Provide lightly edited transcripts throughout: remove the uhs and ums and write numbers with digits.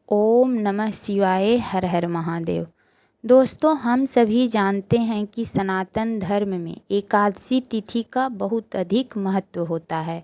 ओम नमः शिवाय। हर हर महादेव। दोस्तों, हम सभी जानते हैं कि सनातन धर्म में एकादशी तिथि का बहुत अधिक महत्व होता है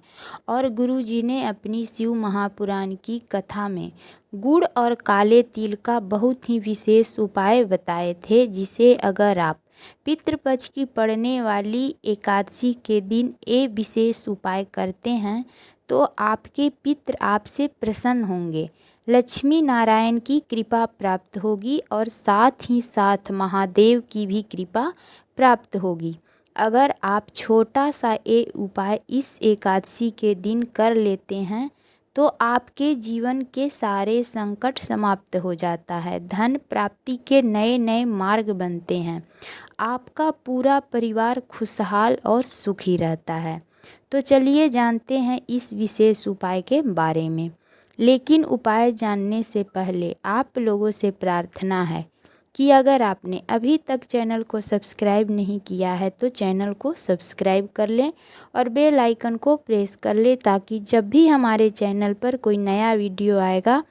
और गुरु जी ने अपनी शिव महापुराण की कथा में गुड़ और काले तिल का बहुत ही विशेष उपाय बताए थे, जिसे अगर आप पितृपक्ष की पड़ने वाली एकादशी के दिन ये विशेष उपाय करते हैं तो आपके पितृ आपसे प्रसन्न होंगे, लक्ष्मी नारायण की कृपा प्राप्त होगी और साथ ही साथ महादेव की भी कृपा प्राप्त होगी। अगर आप छोटा सा ये उपाय इस एकादशी के दिन कर लेते हैं तो आपके जीवन के सारे संकट समाप्त हो जाता है, धन प्राप्ति के नए नए मार्ग बनते हैं, आपका पूरा परिवार खुशहाल और सुखी रहता है। तो चलिए जानते हैं इस विशेष उपाय के बारे में। लेकिन उपाय जानने से पहले आप लोगों से प्रार्थना है कि अगर आपने अभी तक चैनल को सब्सक्राइब नहीं किया है तो चैनल को सब्सक्राइब कर लें और बेल आइकन को प्रेस कर लें, ताकि जब भी हमारे चैनल पर कोई नया वीडियो आएगा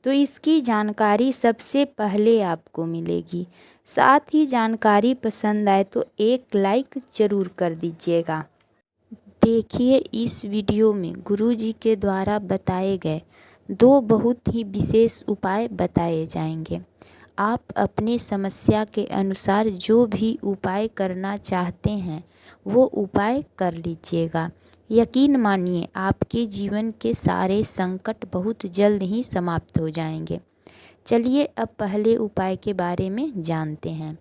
तो इसकी जानकारी सबसे पहले आपको मिलेगी। साथ ही जानकारी पसंद आए तो एक लाइक ज़रूर कर दीजिएगा। देखिए, इस वीडियो में गुरुजी के द्वारा बताए गए दो बहुत ही विशेष उपाय बताए जाएंगे। आप अपने समस्या के अनुसार जो भी उपाय करना चाहते हैं वो उपाय कर लीजिएगा। यकीन मानिए, आपके जीवन के सारे संकट बहुत जल्द ही समाप्त हो जाएंगे। चलिए अब पहले उपाय के बारे में जानते हैं।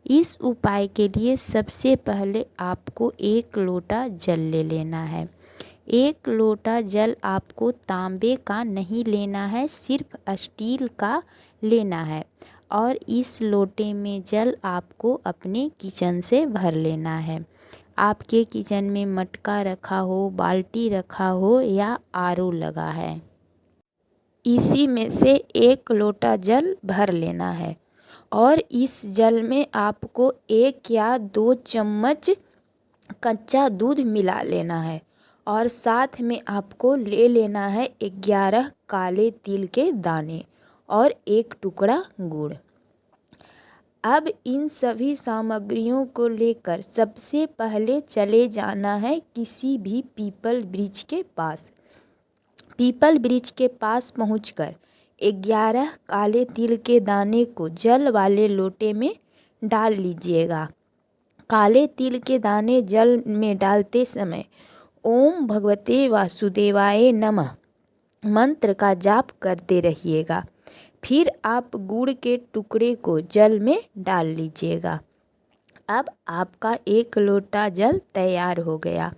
इस उपाय के लिए सबसे पहले आपको 1 लोटा जल ले लेना है। 1 लोटा जल आपको तांबे का नहीं लेना है, सिर्फ स्टील का लेना है और इस लोटे में जल आपको अपने किचन से भर लेना है। आपके किचन में मटका रखा हो, बाल्टी रखा हो या आरओ लगा है, इसी में से 1 लोटा जल भर लेना है और इस जल में आपको 1 या 2 चम्मच कच्चा दूध मिला लेना है और साथ में आपको ले लेना है 11 काले तिल के दाने और 1 टुकड़ा गुड़। अब इन सभी सामग्रियों को लेकर सबसे पहले चले जाना है किसी भी पीपल वृक्ष के पास। पीपल वृक्ष के पास पहुंचकर 11 काले तिल के दाने को जल वाले लोटे में डाल लीजिएगा। काले तिल के दाने जल में डालते समय ओम भगवते वासुदेवाय नमः मंत्र का जाप करते रहिएगा। फिर आप गुड़ के टुकड़े को जल में डाल लीजिएगा। अब आपका 1 लोटा जल तैयार हो गया।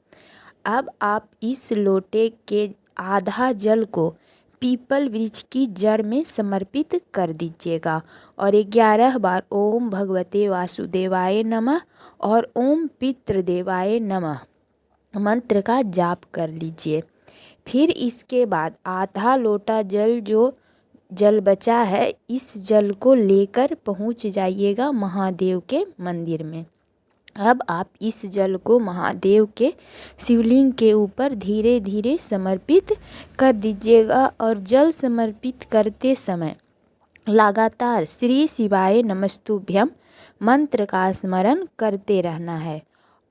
अब आप इस लोटे के आधा जल को पीपल वृक्ष की जड़ में समर्पित कर दीजिएगा और 11 बार ओम भगवते वासुदेवाय नमः और ओम पितृदेवाय नमः मंत्र का जाप कर लीजिए। फिर इसके बाद आधा लोटा जल जो जल बचा है, इस जल को लेकर पहुंच जाइएगा महादेव के मंदिर में। अब आप इस जल को महादेव के शिवलिंग के ऊपर धीरे धीरे समर्पित कर दीजिएगा और जल समर्पित करते समय लगातार श्री शिवाय नमस्तुभ्यम मंत्र का स्मरण करते रहना है।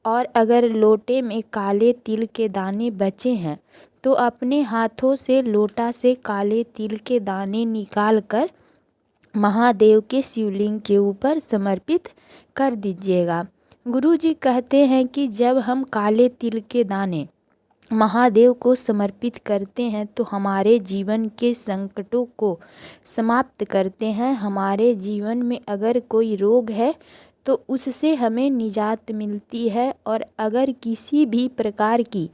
और अगर लोटे में काले तिल के दाने बचे हैं तो अपने हाथों से लोटा से काले तिल के दाने निकाल कर महादेव के शिवलिंग के ऊपर समर्पित कर दीजिएगा। गुरुजी कहते हैं कि जब हम काले तिल के दाने महादेव को समर्पित करते हैं तो हमारे जीवन के संकटों को समाप्त करते हैं। हमारे जीवन में अगर कोई रोग है तो उससे हमें निजात मिलती है और अगर किसी भी प्रकार की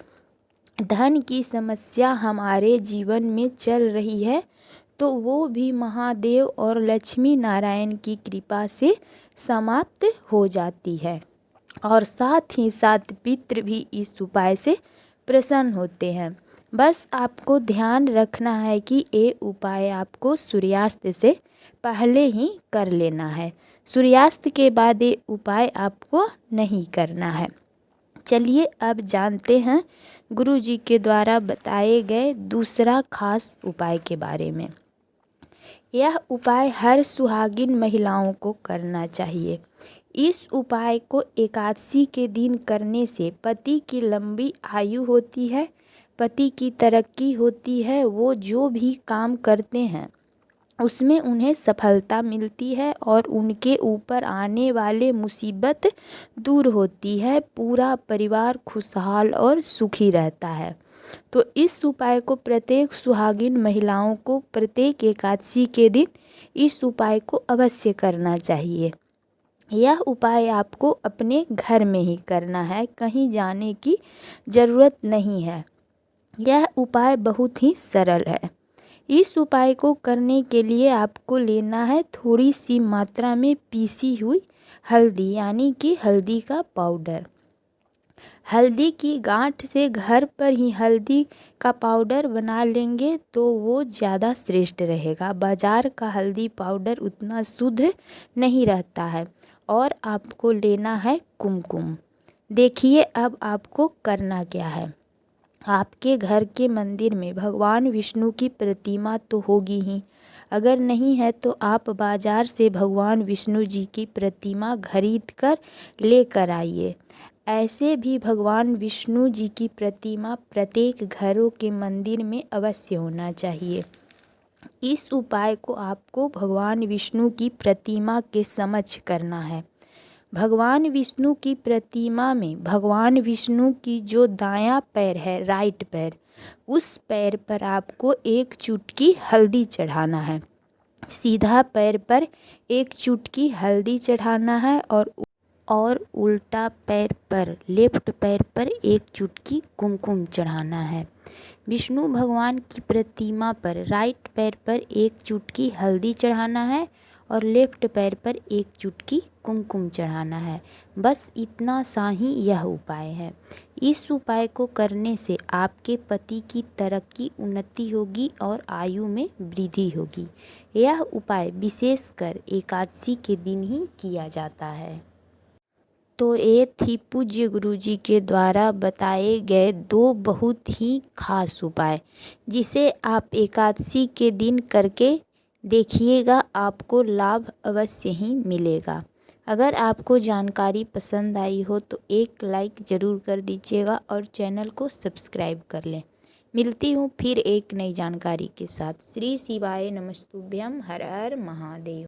धन की समस्या हमारे जीवन में चल रही है तो वो भी महादेव और लक्ष्मी नारायण की कृपा से समाप्त हो जाती है और साथ ही साथ पितृ भी इस उपाय से प्रसन्न होते हैं। बस आपको ध्यान रखना है कि ये उपाय आपको सूर्यास्त से पहले ही कर लेना है। सूर्यास्त के बाद ये उपाय आपको नहीं करना है। चलिए अब जानते हैं गुरुजी के द्वारा बताए गए दूसरा खास उपाय के बारे में। यह उपाय हर सुहागिन महिलाओं को करना चाहिए। इस उपाय को एकादशी के दिन करने से पति की लंबी आयु होती है, पति की तरक्की होती है, वो जो भी काम करते हैं उसमें उन्हें सफलता मिलती है और उनके ऊपर आने वाले मुसीबत दूर होती है, पूरा परिवार खुशहाल और सुखी रहता है। तो इस उपाय को प्रत्येक सुहागिन महिलाओं को प्रत्येक एकादशी के दिन इस उपाय को अवश्य करना चाहिए। यह उपाय आपको अपने घर में ही करना है, कहीं जाने की ज़रूरत नहीं है। यह उपाय बहुत ही सरल है। इस उपाय को करने के लिए आपको लेना है थोड़ी सी मात्रा में पीसी हुई हल्दी, यानी कि हल्दी का पाउडर। हल्दी की गांठ से घर पर ही हल्दी का पाउडर बना लेंगे तो वो ज़्यादा श्रेष्ठ रहेगा। बाज़ार का हल्दी पाउडर उतना शुद्ध नहीं रहता है। और आपको लेना है कुमकुम। देखिए अब आपको करना क्या है। आपके घर के मंदिर में भगवान विष्णु की प्रतिमा तो होगी ही, अगर नहीं है तो आप बाज़ार से भगवान विष्णु जी की प्रतिमा खरीद कर लेकर आइए। ऐसे भी भगवान विष्णु जी की प्रतिमा प्रत्येक घरों के मंदिर में अवश्य होना चाहिए। इस उपाय को आपको भगवान विष्णु की प्रतिमा के समक्ष करना है। भगवान विष्णु की प्रतिमा में भगवान विष्णु की जो दायां पैर है, राइट पैर, उस पैर पर आपको एक चुटकी हल्दी चढ़ाना है। सीधा पैर पर एक चुटकी हल्दी चढ़ाना है और उल्टा पैर पर, लेफ्ट पैर पर एक चुटकी कुमकुम चढ़ाना है। विष्णु भगवान की प्रतिमा पर राइट पैर पर एक चुटकी हल्दी चढ़ाना है और लेफ्ट पैर पर एक चुटकी कुमकुम चढ़ाना है। बस इतना सा ही यह उपाय है। इस उपाय को करने से आपके पति की तरक्की, उन्नति होगी और आयु में वृद्धि होगी। यह उपाय विशेषकर एकादशी के दिन ही किया जाता है। तो ये थी पूज्य गुरुजी के द्वारा बताए गए 2 बहुत ही खास उपाय, जिसे आप एकादशी के दिन करके देखिएगा, आपको लाभ अवश्य ही मिलेगा। अगर आपको जानकारी पसंद आई हो तो एक लाइक ज़रूर कर दीजिएगा और चैनल को सब्सक्राइब कर लें। मिलती हूँ फिर एक नई जानकारी के साथ। श्री शिवाय नमस्तुभ्यम। हर हर महादेव।